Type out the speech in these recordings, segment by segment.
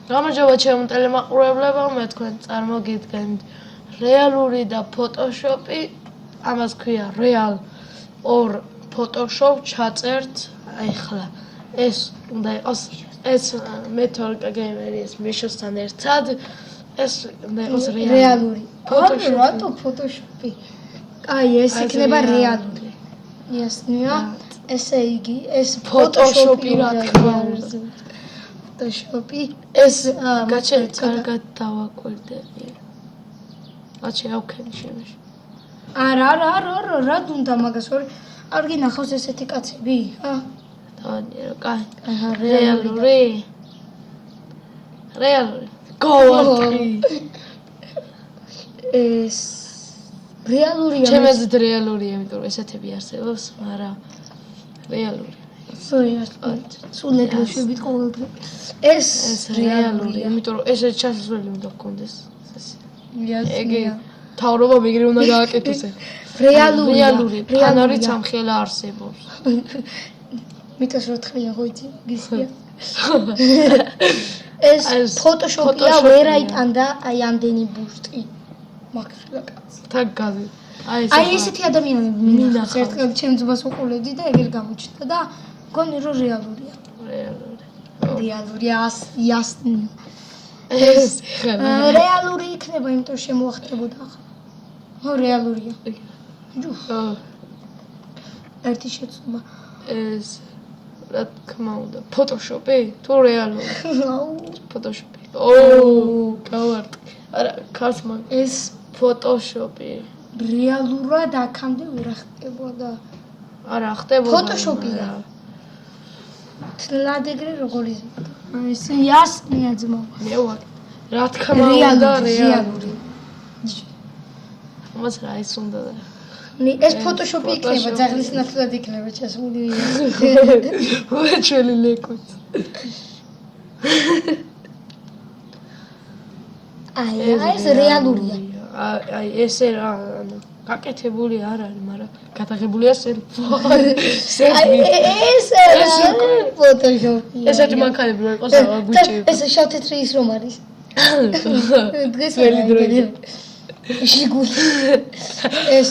გამარჯობა ჩემო ტელემაყურებლებო, მე თქვენ წარმოგიდგენთ რეალური და ფოტოშოპი, ამას ქვია real or photoshop ჩაწერთ. აი ხლა ეს უნდა იყოს ეს მეთორკა გეიმერი ეს მიშოსთან ერთად ეს უნდა იყოს რეალური. რატო ფოტოშოპი? აი ეს იქნება რეალური. იასნია? ესე იგი ეს ფოტოშოპი რა თქმა უნდა. ფოტოშოპი ეს გაჩერეთ კარგად დავაკვირდები. აჩე ავქენი შემეში. არა რა დუნდა მაგას არ გინახავს ესეთი კაცები? დავანიერო, კაი. რეალური. გოვარტი. ეს რეალურია. ჩემზეც რეალურია, იმიტომ რომ ესეთები არსებობს, მაგრამ რეალური. სულეთ შვებით ყოველდღე. ეს რეალურია, იმიტომ რომ ესეც ჩასასვლელი უნდა გქონდეს. ეგე თავრობა მიგრი უნდა გააკეთოს. რეალური. ფანარიც ამხელა არსებობს. მითოს რო თხრიან ხო იცი? გისია. ეს ფოტოშოპია ვერ აიტანდა აი ამდენი ბუშტი. მაგრა კაც. თაგაზი. აი ესეთი ადამიანები მინახავს. ერთგან ჩემ ძმას უყურებდი და ეგრე გამოჩნდა და გონი რომ რეალურია. რეალურია იასნი. ეს რეალური იქნება, იმიტომ რომ შემოახტებოდა ახლა. ხო, რეალურია. ერთი შეცდომა. ეს რა თქმა უნდა, ფოტოშოპი თუ რეალური? ფოტოშოპი. გავარტყი. არა, ქართმა ეს ფოტოშოპი. რეალურად აქამდე ვერ ხდებოდა. არა, ხდებოდა. ფოტოშოპია. თლად ეგრე როგორ იზრდა? ეს იასნია ძმა. მე ვარ. რა თქმა უნდა, რეალური. მას რა ის უნდა და ეს ფოტოშოპი იქნება, ძაღლის ნაცვლად იქნება ჩასული. უეჩველი ლეკუც. აი ეს რეალურია. აი ესე რა, ანუ გაკეთებული არ არის, მაგრამ გადაღებულია აი ეს ფოტოშოპია. ესეთი მანქანები რო იყოს რა გვიჭირდა. ეს შავ-თეთრი ის რომ არის. დღეს ველი დროი. შიგული. ეს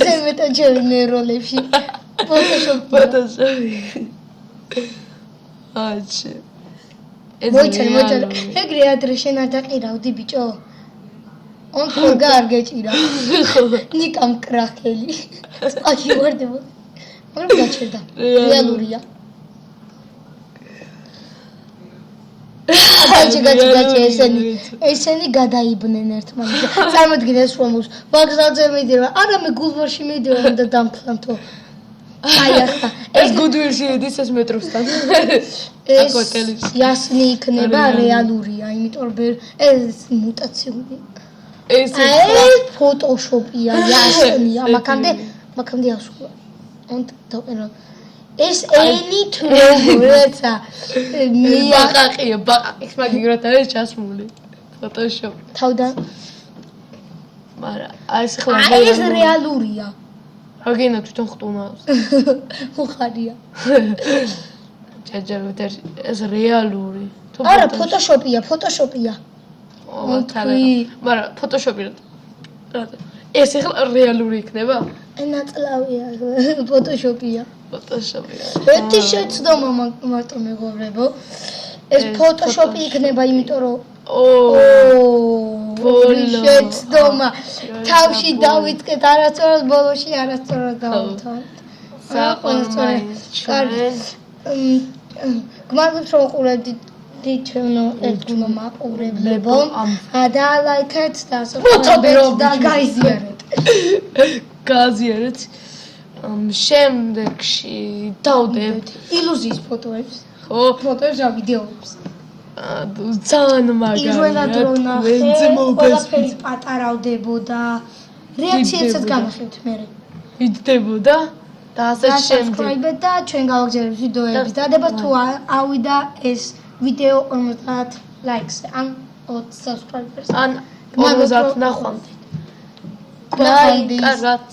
ზემეთა ჩემი როლებში ფოტოშოპი. აჩე. მოიწერე. ეგრე ადრე შენ არ დაყირავდი ბიჭო? ონქოლ არ გეჭირა. ნიკამ კრახელი. აი ვარდება. მაგრამ გაჩერდა. რეალურია. გაჩი ესენი გადაიბნენ ერთმანეთს. წარმოდგინეს რომ ვაგზალზე მიდირო, არა მე გულვარში მიდირო და დამფლანთო. აი ახლა ეს გუდვილში ედის ეს მეტროსთან. ეს იასნი იქნება რეალურია, იმიტომ რომ ეს მუტაციული. ეს ფოტოშოპია, იასნია, მაგამდე ასულა. და ეს ენი თროცა ბაყაყია, ბაყაყის მაგიგრად არის ჩასმული. ფოტოშოპი. თავიდან. მაგრამ ეს ხლა ეს რეალურია. რა გინდა თვითონ ხტუნავს? უხარია. ჯაჯარო ეს რეალური. არა, ფოტოშოპია. მაგრამ ფოტოშოპი რა? ეს ახლა რეალური იქნება? ნაწლავია, ფოტოშოპია. ფოტოშოპია. ერთი შეცდომა მარტო მეგობრებო. ეს ფოტოშოპი იქნება, იმიტომ რომ შეცდომა. თავში დავიწყეთ არასწორად, ბოლოში არასწორად დავთავთ. გმადლობთ რომ უყურებდით ჩვენო ერთგულო მაყურებლებო. და ლაიქეთ და subscribe და გააზიარეთ. შემდეგში დავდებთ ილუზიის ფოტოებს. ხო, ფოტოებს და ვიდეოებს. ძალიან მაგარია. ყველაფერი პატარავდებოდა. რეაქციებსაც განახევთ მე. იძდებოდა და ასე შემდეგ. subscribe და ჩვენ გავაგზავნებთ ვიდეოების დადება თუ ავიდა ეს ვიდეო 50 likes ან 20 subscribers. ან 50 ნახვამდე. გაიგეთ.